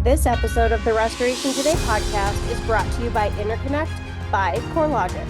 This episode of the Restoration Today podcast is brought to you by Interconnect by CoreLogic.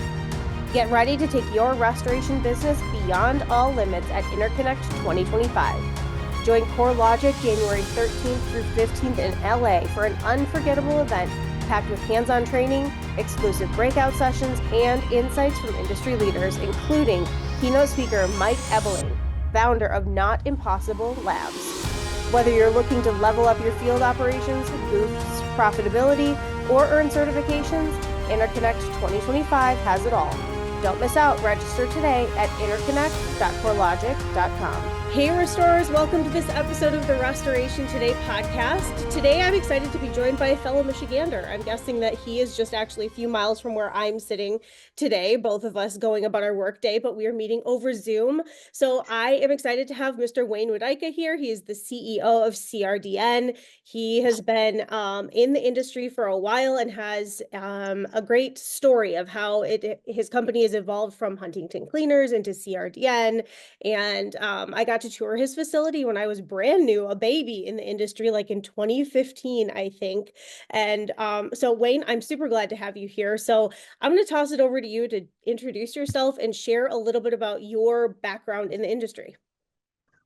Get ready to take your restoration business beyond all limits at Interconnect 2025. Join CoreLogic January 13th through 15th in LA for an unforgettable event packed with hands-on training, exclusive breakout sessions, and insights from industry leaders, including keynote speaker Mike Ebeling, founder of Not Impossible Labs. Whether you're looking to level up your field operations, boost profitability, or earn certifications, Interconnect 2025 has it all. Don't miss out. Register today at interconnect.corelogic.com. Hey restorers, welcome to this episode of the Restoration Today podcast. Today I'm excited to be joined by a fellow Michigander. I'm guessing that he is just actually a few miles from where I'm sitting today, both of us going about our work day, but we are meeting over Zoom. So I am excited to have Mr. Wayne Wudyka here. He is the CEO of CRDN. He has been in the industry for a while and has a great story of how his company has evolved from Huntington Cleaners into CRDN. And I got to tour his facility when I was brand new, a baby in the industry, like in 2015, I think. And so Wayne, I'm super glad to have you here. So I'm going to toss it over to you to introduce yourself and share a little bit about your background in the industry.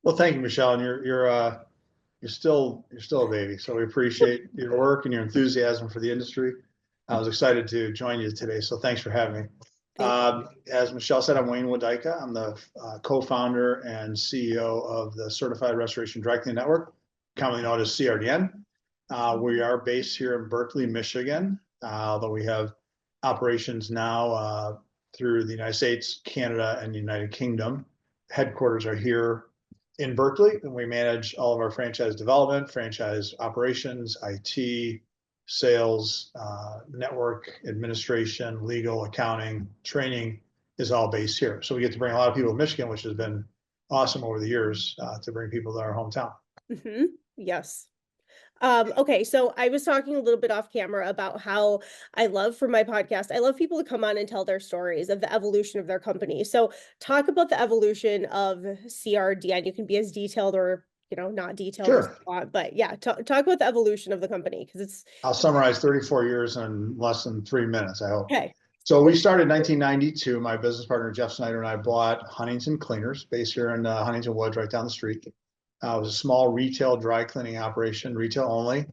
Well, thank you, Michelle. And you're still a baby. So we appreciate your work and your enthusiasm for the industry. I was excited to join you today. So thanks for having me. As Michelle said, I'm Wayne Wudyka. I'm the co-founder and CEO of the Certified Restoration Dry Cleaning Network, commonly known as CRDN. We are based here in Berkeley, Michigan, although we have operations now through the United States, Canada, and the United Kingdom. Headquarters are here in Berkeley, and we manage all of our franchise development, franchise operations, IT, sales, network administration, legal, accounting, training is all based here. So we get to bring a lot of people to Michigan, which has been awesome over the years to bring people to our hometown. Mm-hmm. Yes. Okay, so I was talking a little bit off camera about how I love for my podcast, I love people to come on and tell their stories of the evolution of their company. So talk about the evolution of CRDN. You can be as detailed or not detailed Sure. as you want, but yeah, talk about the evolution of the company because I'll summarize 34 years in less than 3 minutes, I hope. Okay. So we started in 1992. My business partner, Jeff Snyder, and I bought Huntington Cleaners, based here in Huntington Woods, right down the street. It was a small retail dry cleaning operation, retail only.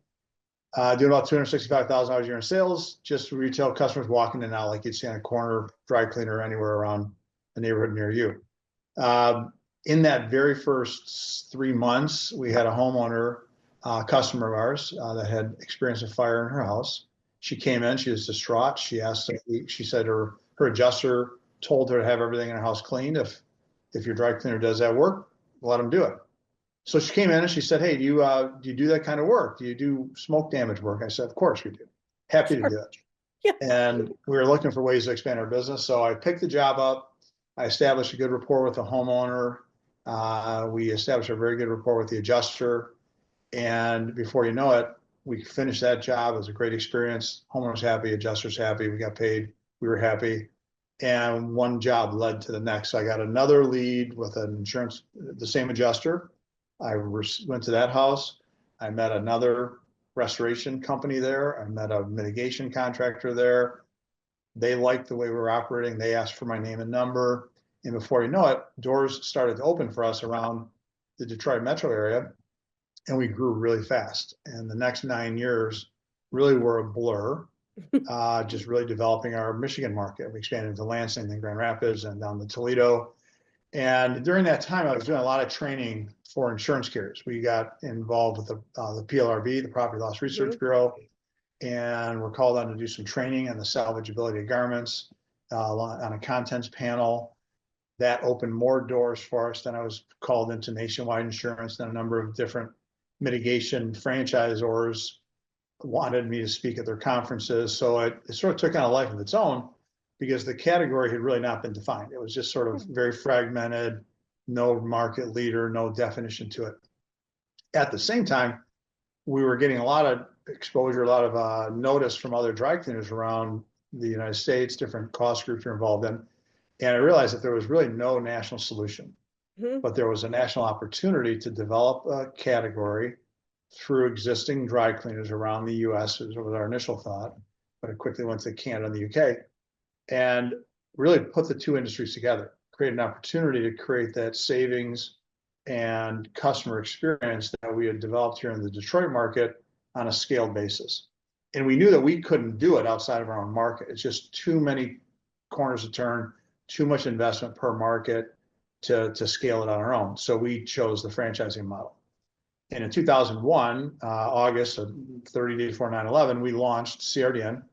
Doing about $265,000 a year in sales, just retail customers walking in and out like you'd see on a corner dry cleaner anywhere around the neighborhood near you. In that very first 3 months, we had a homeowner, customer of ours, that had experienced a fire in her house. She came in, she was distraught. She said her adjuster told her to have everything in her house cleaned. If your dry cleaner does that work, let them do it. So she came in and she said, "Hey, do you do that kind of work? Do you do smoke damage work?" I said, "Of course we do. Happy to do it." Yeah. And we were looking for ways to expand our business. So I picked the job up. I established a good rapport with the homeowner. We established a very good rapport with the adjuster. And before you know it, we finished that job. It was a great experience. Homeowner's happy, adjuster's happy. We got paid. We were happy. And one job led to the next. So I got another lead with an insurance, the same adjuster. I went to that house. I met another restoration company there. I met a mitigation contractor there. They liked the way we were operating. They asked for my name and number. And before you know it, doors started to open for us around the Detroit metro area. And we grew really fast. And the next 9 years really were a blur, just really developing our Michigan market. We expanded into Lansing, then Grand Rapids, and down to Toledo. And during that time, I was doing a lot of training for insurance carriers. We got involved with the PLRB, the Property Loss Research Bureau, and we're called on to do some training on the salvageability of garments on a contents panel. That opened more doors for us. Then I was called into Nationwide Insurance, then a number of different mitigation franchisors wanted me to speak at their conferences. So it sort of took on a life of its own because the category had really not been defined. It was just sort of very fragmented, no market leader, no definition to it. At the same time, we were getting a lot of exposure, a lot of notice from other dry cleaners around the United States, different cost groups you're involved in. And I realized that there was really no national solution, but there was a national opportunity to develop a category through existing dry cleaners around the US, was our initial thought, but it quickly went to Canada and the UK, and really put the two industries together, create an opportunity to create that savings and customer experience that we had developed here in the Detroit market on a scaled basis. And we knew that we couldn't do it outside of our own market. It's just too many corners to turn, too much investment per market to scale it on our own. So we chose the franchising model. And in 2001, August, 30 days before 9/11, we launched CRDN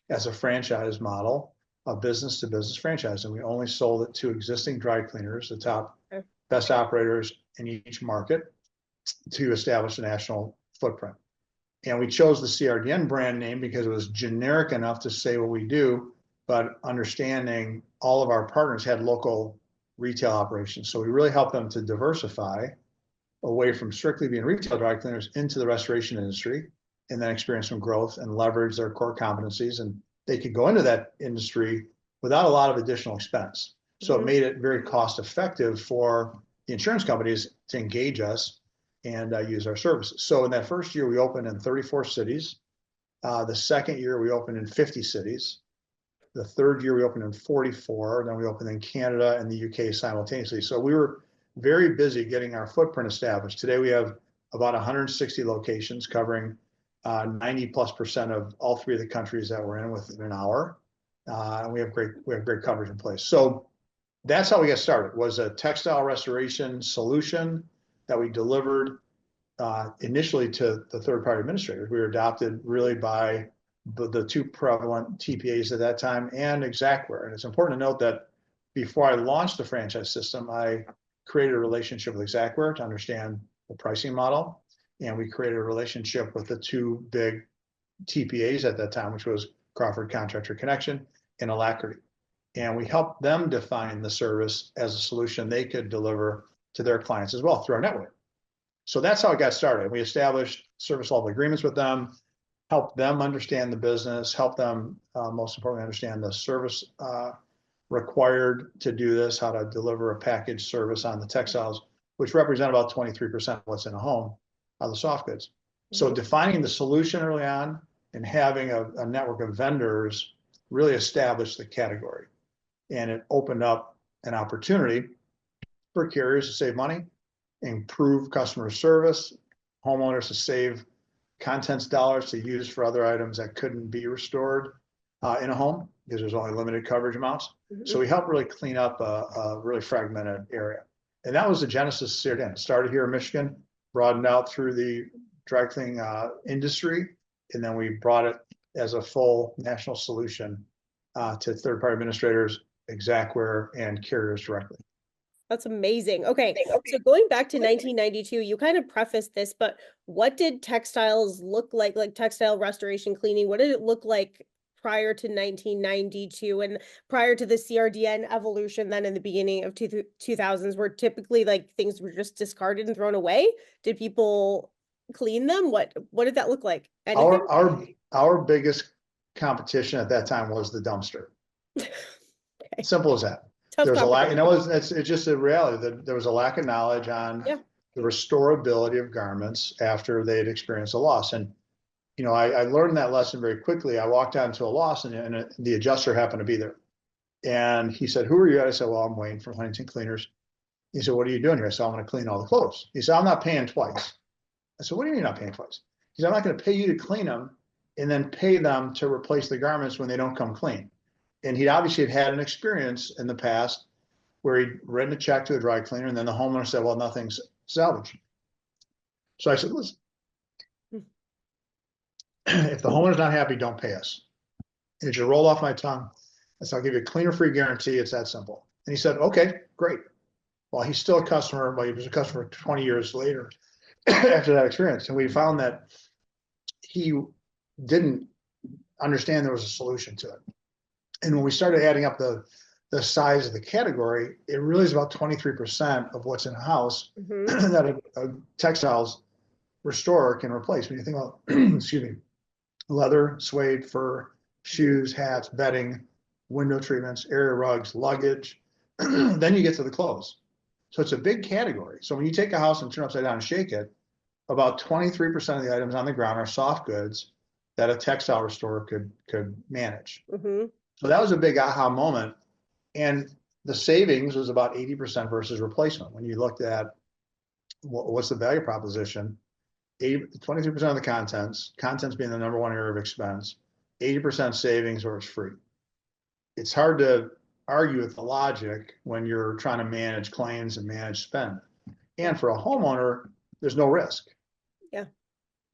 as a franchise model, a business to business franchise. And we only sold it to existing dry cleaners, the top best operators in each market, to establish a national footprint. And we chose the CRDN brand name because it was generic enough to say what we do, but understanding all of our partners had local retail operations. So we really helped them to diversify away from strictly being retail dry cleaners into the restoration industry, and then experience some growth and leverage their core competencies. And they could go into that industry without a lot of additional expense. So it made it very cost effective for the insurance companies to engage us and use our services. So in that first year, we opened in 34 cities. The second year, we opened in 50 cities. The third year, we opened in 44. Then we opened in Canada and the UK simultaneously. So we were very busy getting our footprint established. Today, we have about 160 locations covering 90+% of all three of the countries that we're in within an hour. And we have great coverage in place. So that's how we got started, was a textile restoration solution that we delivered initially to the third-party administrators. We were adopted really by the two prevalent TPAs at that time and Xactware. And it's important to note that before I launched the franchise system, I created a relationship with Xactware to understand the pricing model. And we created a relationship with the two big TPAs at that time, which was Crawford Contractor Connection and Alacrity. And we helped them define the service as a solution they could deliver to their clients as well through our network. So that's how it got started. We established service level agreements with them, helped them understand the business, helped them, most importantly, understand the service required to do this, how to deliver a packaged service on the textiles, which represent about 23% of what's in a home, the soft goods. So defining the solution early on and having a network of vendors really established the category. And it opened up an opportunity for carriers to save money, improve customer service, homeowners to save contents dollars to use for other items that couldn't be restored in a home because there's only limited coverage amounts. So we helped really clean up a really fragmented area. And that was the genesis of CRDN. It started here in Michigan, broadened out through the dry cleaning industry, and then we brought it as a full national solution to third-party administrators, Xactware, and carriers directly. That's amazing. Okay, so going back to 1992, you kind of prefaced this, but what did textiles look like textile restoration cleaning? What did it look like prior to 1992 and prior to the CRDN evolution then in the beginning of 2000s, where typically things were just discarded and thrown away? Did people clean them? What did that look like? Anything? Our biggest competition at that time was the dumpster. Okay. Simple as that. There was a lack, it's just a reality that there was a lack of knowledge on the restorability of garments after they had experienced a loss. And, I learned that lesson very quickly. I walked out into a loss and the adjuster happened to be there. And he said, "Who are you?" I said, "Well, I'm Wayne from Huntington Cleaners." He said, "What are you doing here?" I said, "I'm going to clean all the clothes." He said, "I'm not paying twice." I said, "What do you mean not paying twice?" He said, "I'm not going to pay you to clean them and then pay them to replace the garments when they don't come clean." And he obviously had an experience in the past where he'd written a check to a dry cleaner and then the homeowner said, "Well, nothing's salvaged." So I said, "Listen, if the homeowner's not happy, don't pay us." And it just rolled off my tongue. I said, "I'll give you a cleaner free guarantee. It's that simple." And he said, "Okay, great." Well, he's still a customer, but he was a customer 20 years later after that experience. And we found that he didn't understand there was a solution to it. And when we started adding up the size of the category, it really is about 23% of what's in a house that a textiles restorer can replace. When you think about, excuse me, leather, suede, fur, shoes, hats, bedding, window treatments, area rugs, luggage, then you get to the clothes. So it's a big category. So when you take a house and turn it upside down and shake it, about 23% of the items on the ground are soft goods that a textile restorer could manage. Mm-hmm. So that was a big aha moment. And the savings was about 80% versus replacement. When you looked at what's the value proposition, 23% of the contents being the number one area of expense, 80% savings or it's free. It's hard to argue with the logic when you're trying to manage claims and manage spend. And for a homeowner, there's no risk. Yeah.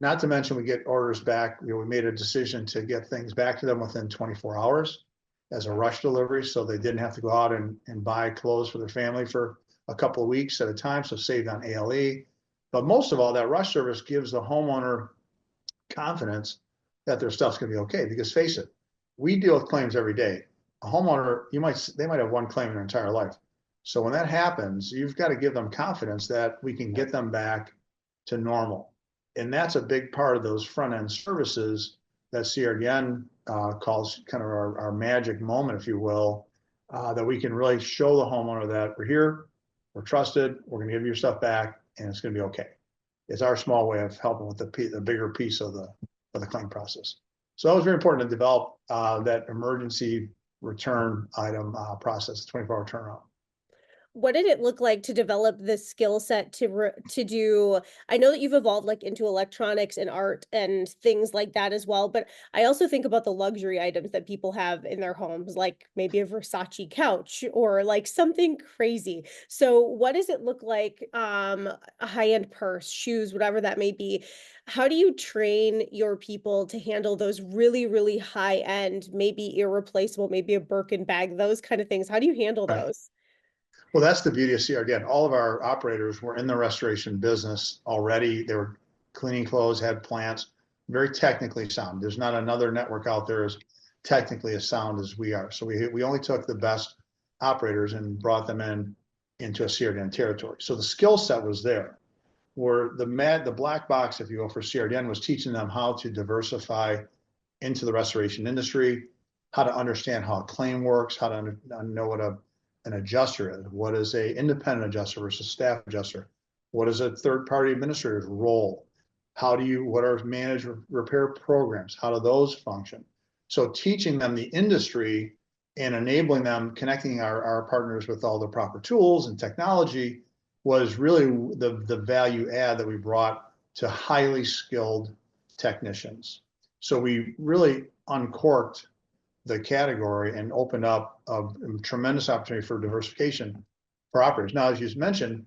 Not to mention we get orders back. We made a decision to get things back to them within 24 hours as a rush delivery. So they didn't have to go out and buy clothes for their family for a couple of weeks at a time. So saved on ALE. But most of all, that rush service gives the homeowner confidence that their stuff's going to be okay. Because face it, we deal with claims every day. A homeowner, they might have one claim in their entire life. So when that happens, you've got to give them confidence that we can get them back to normal. And that's a big part of those front end services that CRDN calls kind of our magic moment, if you will, that we can really show the homeowner that we're here, we're trusted, we're going to give you your stuff back, and it's going to be okay. It's our small way of helping with the bigger piece of the claim process. So that was very important to develop that emergency return item process, 24-hour turnaround. What did it look like to develop this skill set to do? I know that you've evolved like into electronics and art and things like that as well, but I also think about the luxury items that people have in their homes, like maybe a Versace couch or like something crazy. So what does it look like? A high-end purse, shoes, whatever that may be. How do you train your people to handle those really, really high-end, maybe irreplaceable, maybe a Birkin bag, those kind of things? How do you handle Right. those? Well, that's the beauty of CRDN. All of our operators were in the restoration business already. They were cleaning clothes, had plants, very technically sound. There's not another network out there as technically as sound as we are. So we only took the best operators and brought them into a CRDN territory. So the skill set was there. Where the black box, if you will, for CRDN was teaching them how to diversify into the restoration industry, how to understand how a claim works, how to know what an adjuster is. What is a independent adjuster versus staff adjuster? What is a third-party administrator's role? What are managed repair programs? How do those function? So teaching them the industry and enabling them, connecting our partners with all the proper tools and technology was really the value add that we brought to highly skilled technicians. So we really uncorked the category and opened up a tremendous opportunity for diversification for operators. Now, as you mentioned,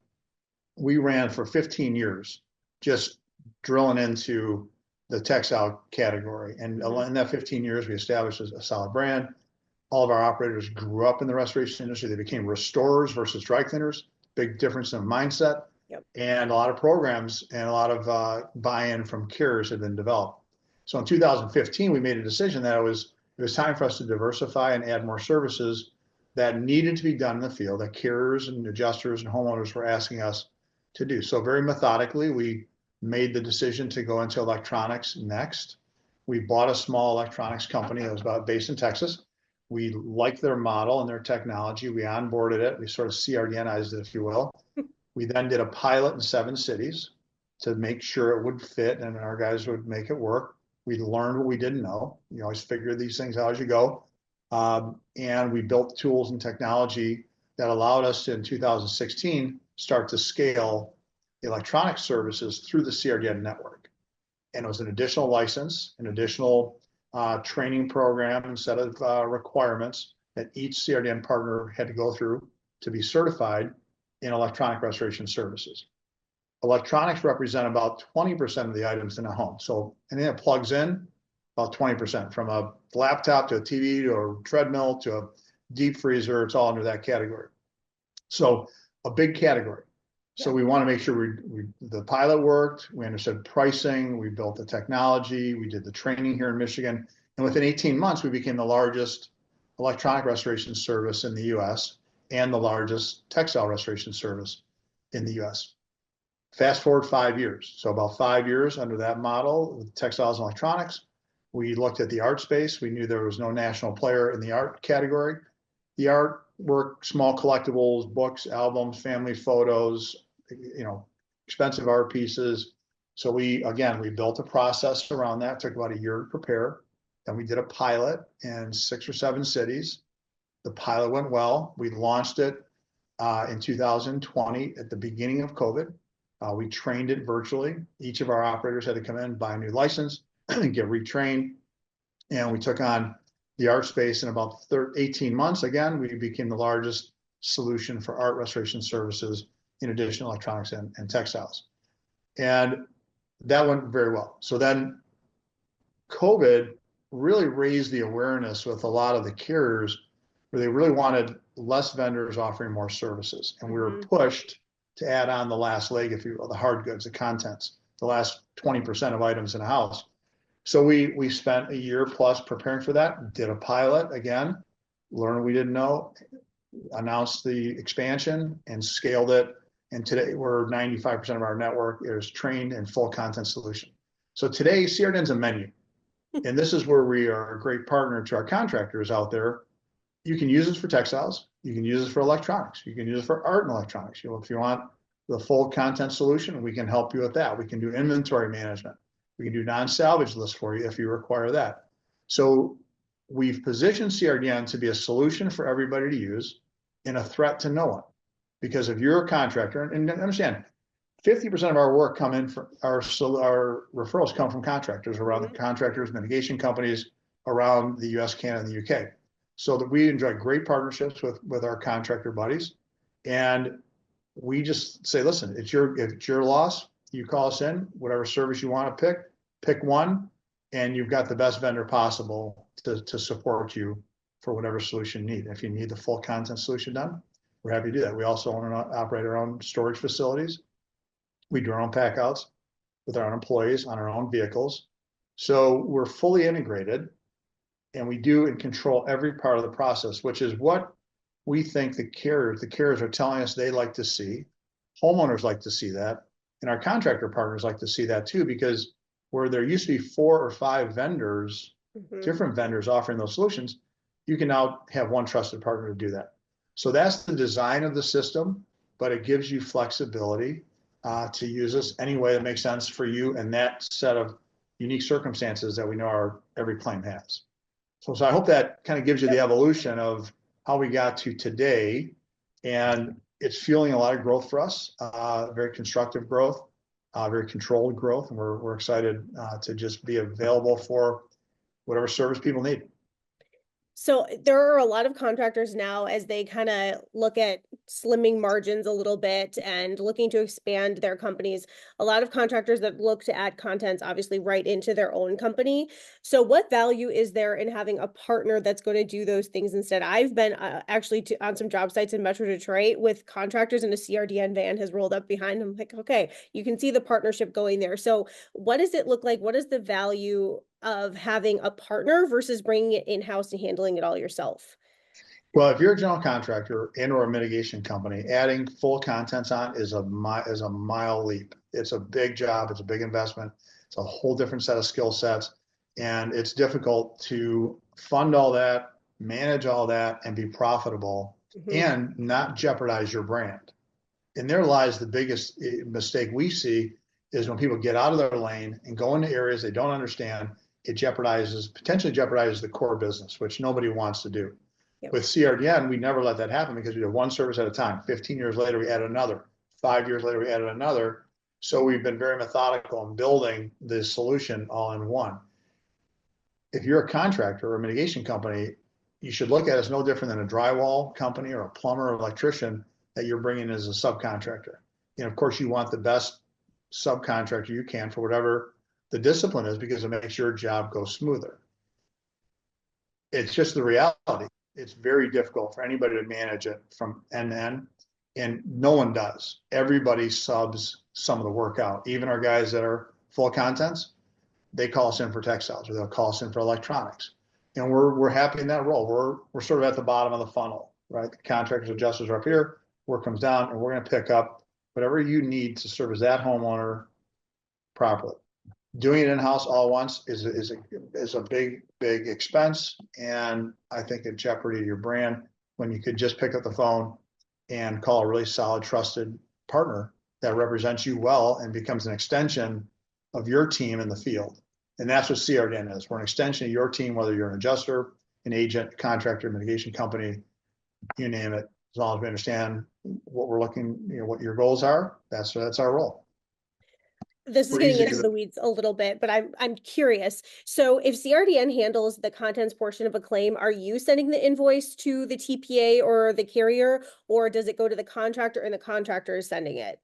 we ran for 15 years just drilling into the textile category. And in that 15 years, we established a solid brand. All of our operators grew up in the restoration industry. They became restorers versus dry cleaners. Big difference in mindset. Yep. And a lot of programs and a lot of buy-in from carriers have been developed. So in 2015, we made a decision that it was time for us to diversify and add more services that needed to be done in the field that carriers and adjusters and homeowners were asking us to do. So very methodically, we made the decision to go into electronics next. We bought a small electronics company that was based in Texas. We liked their model and their technology. We onboarded it. We sort of CRDNized it, if you will. We then did a pilot in 7 cities to make sure it would fit and our guys would make it work. We learned what we didn't know. You always figure these things out as you go. And we built tools and technology that allowed us to, in 2016, start to scale electronic services through the CRDN network. And it was an additional license, an additional training program and set of requirements that each CRDN partner had to go through to be certified in electronic restoration services. Electronics represent about 20% of the items in a home. So anything that plugs in, about 20%, from a laptop to a TV to a treadmill to a deep freezer, it's all under that category. So a big category. So we want to make sure the pilot worked, we understood pricing, we built the technology, we did the training here in Michigan. And within 18 months, we became the largest electronic restoration service in the US and the largest textile restoration service in the US. Fast forward 5 years. So about 5 years under that model with textiles and electronics, we looked at the art space. We knew there was no national player in the art category. The art work, small collectibles, books, albums, family photos, expensive art pieces, So we built a process around that. It took about a year to prepare. Then we did a pilot in 6 or 7 cities. The pilot went well. We launched it in 2020 at the beginning of COVID. We trained it virtually. Each of our operators had to come in, buy a new license, get retrained. And we took on the art space in about 18 months. Again, we became the largest solution for art restoration services in addition to electronics and textiles. And that went very well. So then COVID really raised the awareness with a lot of the carriers where they really wanted less vendors offering more services. And we were pushed to add on the last leg, if you will, the hard goods, the contents, the last 20% of items in a house. So we spent a year plus preparing for that, did a pilot again, learned what we didn't know, announced the expansion and scaled it. And today we're 95% of our network is trained in full content solution. So today CRDN's a menu. And this is where we are a great partner to our contractors out there. You can use this for textiles. You can use this for electronics. You can use it for art and electronics. If you want the full content solution, we can help you with that. We can do inventory management. We can do non-salvage lists for you if you require that. So we've positioned CRDN to be a solution for everybody to use and a threat to no one. Because if you're a contractor, and understand, 50% of our work come in from our referrals come from contractors around the contractors, mitigation companies around the US, Canada, and the UK. So that we enjoy great partnerships with our contractor buddies. And we just say, listen, if it's your loss, you call us in, whatever service you want to pick one, and you've got the best vendor possible to support you for whatever solution you need. If you need the full content solution done, we're happy to do that. We also own and operate our own storage facilities. We do our own pack outs with our own employees on our own vehicles. So we're fully integrated, and we do and control every part of the process, which is what we think the carriers are telling us they like to see. Homeowners like to see that. And our contractor partners like to see that too, because where there used to be 4 or 5 vendors, different vendors offering those solutions, you can now have one trusted partner to do that. So that's the design of the system, but it gives you flexibility to use this any way that makes sense for you and that set of unique circumstances that we know every plane has. So I hope that kind of gives you the evolution of how we got to today. And it's fueling a lot of growth for us, very constructive growth, very controlled growth. And we're excited to just be available for whatever service people need. So there are a lot of contractors now, as they kind of look at slimming margins a little bit and looking to expand their companies, a lot of contractors that look to add contents obviously right into their own company. So what value is there in having a partner that's going to do those things instead? I've been actually on some job sites in Metro Detroit with contractors, and a CRDN van has rolled up behind them. Like, okay, you can see the partnership going there. So what does it look like? What is the value of having a partner versus bringing it in-house and handling it all yourself? Well, if you're a general contractor and or a mitigation company, adding full contents on is a mile leap. It's a big job. It's a big investment. It's a whole different set of skill sets. And it's difficult to fund all that, manage all that, and be profitable and not jeopardize your brand. And there lies the biggest mistake we see is when people get out of their lane and go into areas they don't understand. It potentially jeopardizes the core business, which nobody wants to do. Yep. With CRDN, we never let that happen because we did one service at a time. 15 years later, we added another. 5 years later, we added another. So we've been very methodical in building this solution all in one. If you're a contractor or a mitigation company, you should look at it as no different than a drywall company or a plumber or electrician that you're bringing as a subcontractor. And of course, you want the best subcontractor you can for whatever the discipline is, because it makes your job go smoother. It's just the reality. It's very difficult for anybody to manage it from end to end, and no one does. Everybody subs some of the work out. Even our guys that are full contents, they call us in for textiles, or they'll call us in for electronics. And we're happy in that role. We're sort of at the bottom of the funnel, right? The contractors, adjusters are up here, work comes down, and we're going to pick up whatever you need to service that homeowner properly. Doing it in-house all at once is a big expense, and I think a jeopardy to your brand when you could just pick up the phone and call a really solid, trusted partner that represents you well and becomes an extension of your team in the field. And that's what CRDN is. We're an extension of your team, whether you're an adjuster, an agent, contractor, mitigation company, you name it. As long as we understand what we're looking, what your goals are, that's our role. This is We're getting easy into to, the weeds a little bit, but I'm curious. So if CRDN handles the contents portion of a claim, are you sending the invoice to the TPA or the carrier, or does it go to the contractor and the contractor is sending it?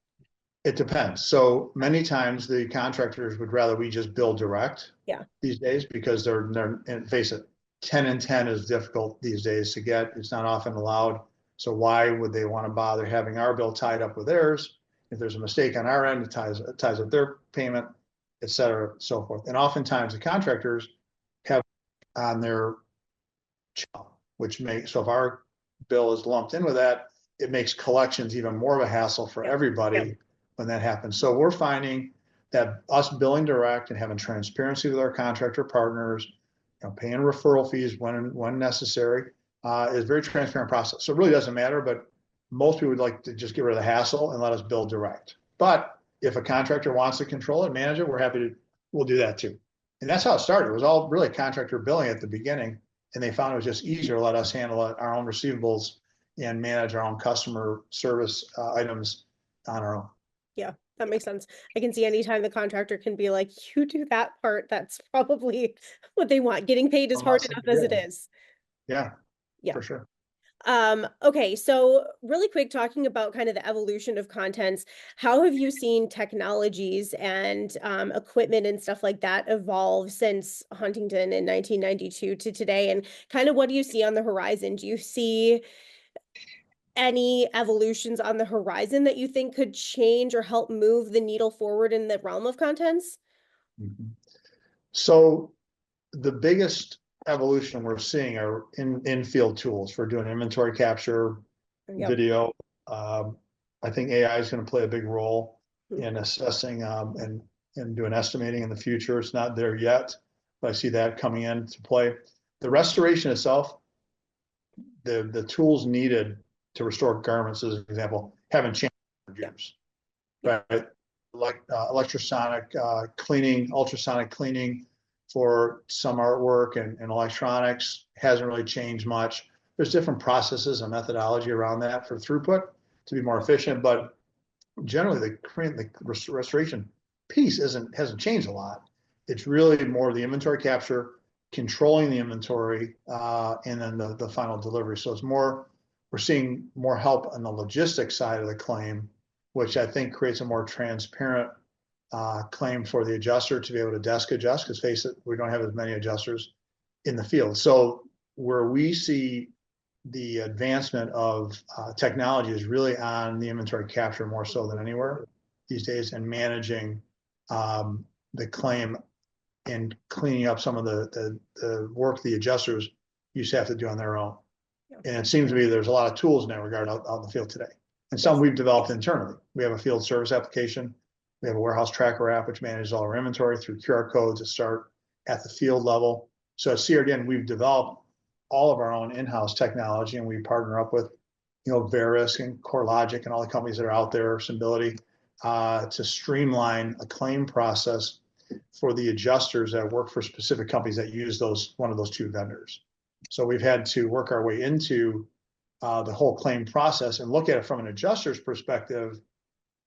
it depends. So many times the contractors would rather we just bill direct these days because they're and face it, 10 and 10 is difficult these days to get. It's not often allowed. So why would they want to bother having our bill tied up with theirs? If there's a mistake on our end, it ties up their payment, et cetera, so forth. And oftentimes the contractors have on their channel, which makes, so if our bill is lumped in with that, it makes collections even more of a hassle for everybody when that happens. So we're finding that us billing direct and having transparency with our contractor partners, paying referral fees when necessary, is a very transparent process. So it really doesn't matter, but most people would like to just get rid of the hassle and let us bill direct. But if a contractor wants to control it, manage it, we'll do that too. And that's how it started. It was all really contractor billing at the beginning, and they found it was just easier to let us handle our own receivables and manage our own customer service items on our own. Yeah, that makes sense. I can see anytime the contractor can be like, you do that part, that's probably what they want. Getting paid is hard enough as it is. Yeah, yeah, for sure. Okay, so really quick, talking about kind of the evolution of contents, how have you seen technologies and equipment and stuff like that evolve since Huntington in 1992 to today? And kind of what do you see on the horizon? Do you see any evolutions on the horizon that you think could change or help move the needle forward in the realm of contents? So the biggest evolution we're seeing are in-field tools for doing inventory capture, video. I think AI is going to play a big role in assessing and doing estimating in the future. It's not there yet, but I see that coming into play. The restoration itself, the tools needed to restore garments, as an example, haven't changed for years, right? Like electrosonic cleaning, ultrasonic cleaning for some artwork and electronics hasn't really changed much. There's different processes and methodology around that for throughput to be more efficient, but generally the restoration piece hasn't changed a lot. It's really more the inventory capture, controlling the inventory, and then the final delivery. So it's more, we're seeing more help on the logistics side of the claim, which I think creates a more transparent claim for the adjuster to be able to desk adjust, because face it, we don't have as many adjusters in the field. So where we see the advancement of technology is really on the inventory capture more so than anywhere these days, and managing the claim and cleaning up some of the work the adjusters used to have to do on their own. And it seems to me there's a lot of tools in that regard out in the field today. And some we've developed internally. We have a field service application. We have a warehouse tracker app, which manages all our inventory through QR codes that start at the field level. So at CRDN, we've developed all of our own in-house technology, and we partner up with, Verisk and CoreLogic and all the companies that are out there, Symbility, to streamline a claim process for the adjusters that work for specific companies that use one of those two vendors. So we've had to work our way into the whole claim process and look at it from an adjuster's perspective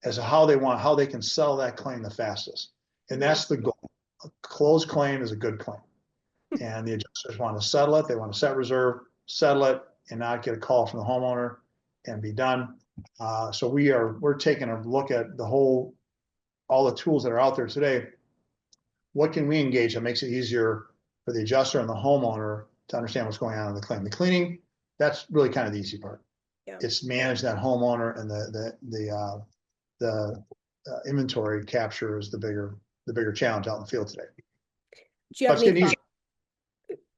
as to how they can sell that claim the fastest. And that's the goal. A closed claim is a good claim. And the adjusters want to settle it. They want to set reserve, settle it, and not get a call from the homeowner and be done. So we're taking a look at all the tools that are out there today. What can we engage that makes it easier for the adjuster and the homeowner to understand what's going on in the claim? The cleaning, that's really kind of the easy part. It's manage that homeowner, and the inventory capture is the bigger challenge out in the field today. Do you have any thoughts?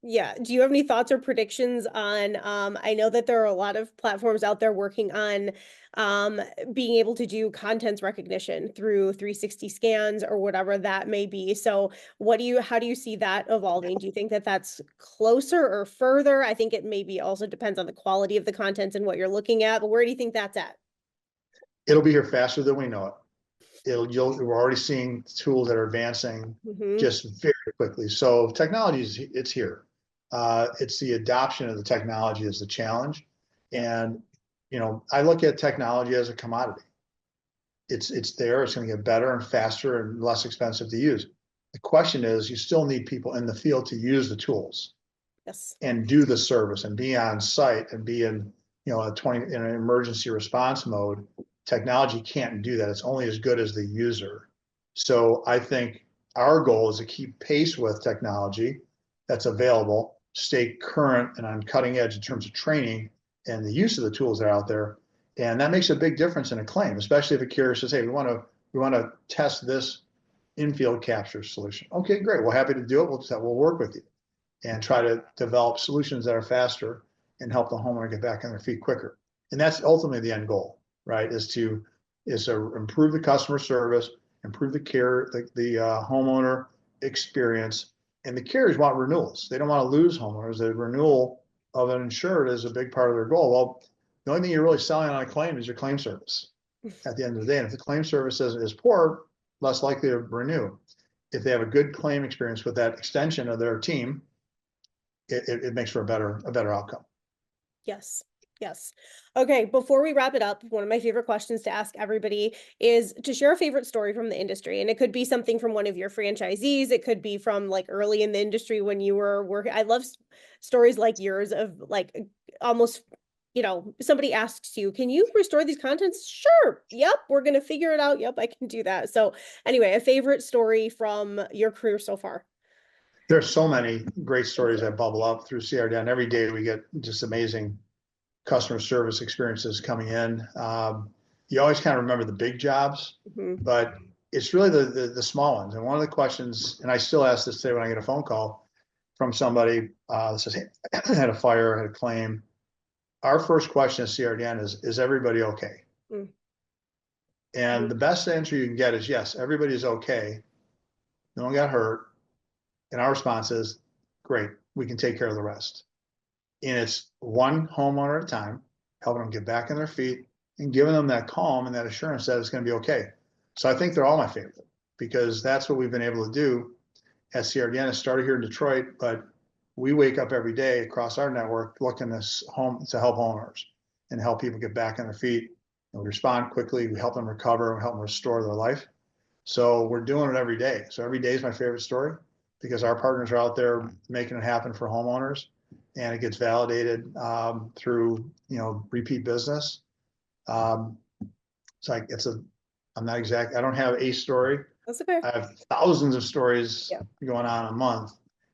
Yeah. Do you have any thoughts or predictions on, I know that there are a lot of platforms out there working on being able to do contents recognition through 360 scans or whatever that may be. So how do you see that evolving? Do you think that that's closer or further? I think it maybe also depends on the quality of the contents and what you're looking at, but where do you think that's at? It'll be here faster than we know it. we're already seeing tools that are advancing Mhm. just very quickly. So technology it's here. It's the adoption of the technology is the challenge. Yep. And, I look at technology as a commodity. It's there. It's going to get better and faster and less expensive to use. The question is, you still need people in the field to use the tools Yes. and do the service and be on site and be in, in an emergency response mode. Technology can't do that. It's only as good as the user. So I think our goal is to keep pace with technology that's available, stay current and on cutting edge in terms of training and the use of the tools that are out there. And that makes a big difference in a claim, especially if a carrier says, hey, we want to test this infield capture solution. Okay, great. We're happy to do it. We'll work with you and try to develop solutions that are faster and help the homeowner get back on their feet quicker. And that's ultimately the end goal, right? Is to improve the customer service, improve the care, the homeowner experience. And the carriers want renewals. They don't want to lose homeowners. The renewal of an insured is a big part of their goal. Well, the only thing you're really selling on a claim is your claim service at the end of the day. And if the claim service is poor, less likely to renew. If they have a good claim experience with that extension of their team, it makes for a better outcome. Yes. Yes. Okay. Before we wrap it up, one of my favorite questions to ask everybody is to share a favorite story from the industry. And it could be something from one of your franchisees. It could be from like early in the industry when you were working. I love stories like yours of like almost, somebody asks you, can you restore these contents? Sure. Yep. We're going to figure it out. Yep. I can do that. So anyway, a favorite story from your career so far. There's so many great stories that bubble up through CRDN. Every day we get just amazing customer service experiences coming in. You always kind of remember the big jobs, Mhm. but it's really the small ones. And one of the questions, and I still ask this today when I get a phone call from somebody that says, hey, I had a fire, I had a claim. Our first question at CRDN is everybody okay? Mm. And the best answer you can get is yes, everybody is okay. No one got hurt. And our response is, great, we can take care of the rest. And it's one homeowner at a time, helping them get back on their feet and giving them that calm and that assurance that it's going to be okay. So I think they're all my favorite because that's what we've been able to do at CRDN. It started here in Detroit, but we wake up every day across our network looking to help homeowners and help people get back on their feet. And we respond quickly, we help them recover, we help them restore their life. So we're doing it every day. So every day is my favorite story because our partners are out there making it happen for homeowners, and it gets validated through repeat business. It's like I'm not exact. I don't have a story. That's okay. I have thousands of stories Yeah. going on a month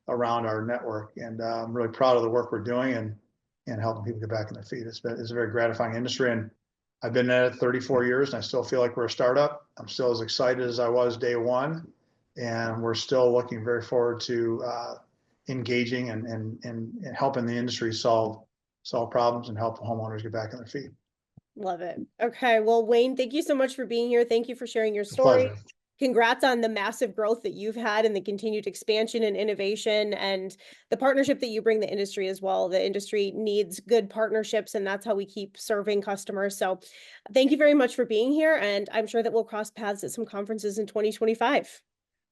around our network, and I'm really proud of the work we're doing and helping people get back on their feet. It's a very gratifying industry, and I've been at it 34 years, and I still feel like we're a startup. I'm still as excited as I was day one, and we're still looking very forward to engaging and helping the industry solve problems and help homeowners get back on their feet. Love it. Okay. Well, Wayne, thank you so much for being here. Thank you for sharing your It's a story. pleasure. Congrats on the massive growth that you've had and the continued expansion and innovation and the partnership that you bring the industry as well. The industry needs good partnerships, and that's how we keep serving customers. So thank you very much for being here. And I'm sure that we'll cross paths at some conferences in 2025.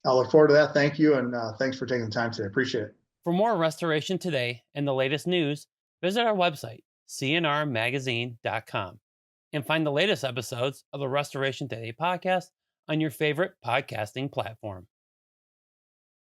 I'll look forward to that. Thank you. And thanks for taking the time today. Appreciate it. For more Restoration Today and the latest news, visit our website, cnrmagazine.com, and find the latest episodes of the Restoration Today podcast on your favorite podcasting platform.